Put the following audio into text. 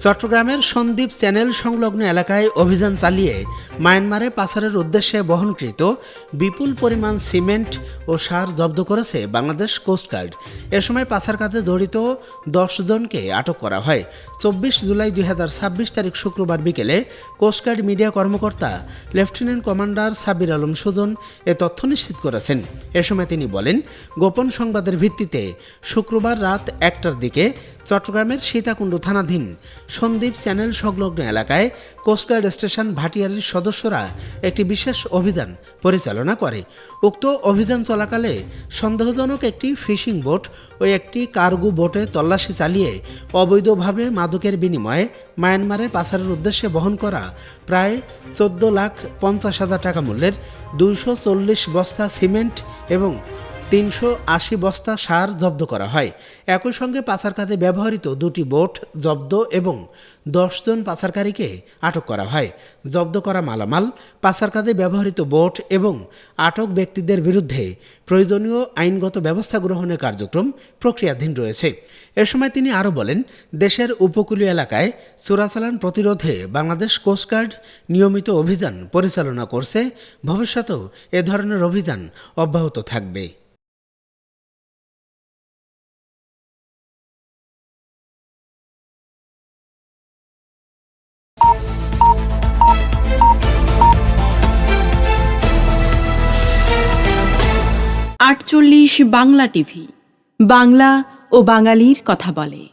চট্টগ্রামের সন্দ্বীপ চ্যানেল সংলগ্ন এলাকায় অভিযান চালিয়ে মায়ানমারে পাচারের উদ্দেশ্যে বহনকৃত বিপুল পরিমাণ সিমেন্ট ও সার জব্দ করেছে বাংলাদেশ কোস্টগার্ড। এ সময় পাচার কাজে জড়িত 10 জনকে আটক করা হয়। 24 জুলাই 2026 তারিখ শুক্রবার বিকেলে কোস্টগার্ড মিডিয়া কর্মকর্তা লেফটেন্যান্ট কমান্ডার সাব্বির আলম সুজন এ তথ্য নিশ্চিত করেছেন। এ সময় তিনি বলেন, গোপন সংবাদের ভিত্তিতে শুক্রবার রাত 1টার দিকে চট্টগ্রামের সীতাকুণ্ড থানাধীন সন্দ্বীপ চ্যানেল সংলগ্ন এলাকায় কোস্টগার্ড স্টেশন ভাটিয়ারির সদস্যরা একটি বিশেষ অভিযান পরিচালনা করে। উক্ত অভিযান চলাকালে সন্দেহজনক একটি ফিশিং বোট ও একটি কার্গো বোটে তল্লাশি চালিয়ে অবৈধভাবে মাদকের বিনিময়ে মায়ানমারে পাচারের উদ্দেশ্যে বহন করা প্রায় 14,50,000 টাকা মূল্যের 240 বস্তা সিমেন্ট এবং 380 বস্তা সার জব্দ করা হয়। একই সঙ্গে পাচার কাজে ব্যবহৃত 2টি বোট জব্দ এবং 10 জন পাচারকারীকে আটক করা হয়। জব্দ করা মালামাল, পাচার কাজে ব্যবহৃত বোট এবং আটক ব্যক্তিদের বিরুদ্ধে প্রয়োজনীয় আইনগত ব্যবস্থা গ্রহণের কার্যক্রম প্রক্রিয়াধীন রয়েছে। এ সময় তিনি আরও বলেন, দেশের উপকূলীয় এলাকায় চোরাচালান প্রতিরোধে বাংলাদেশ কোস্টগার্ড নিয়মিত অভিযান পরিচালনা করছে। ভবিষ্যতেও এ ধরনের অভিযান অব্যাহত থাকবে। আটচল্লিশ বাংলা টিভি, বাংলা ও বাঙালির কথা বলে।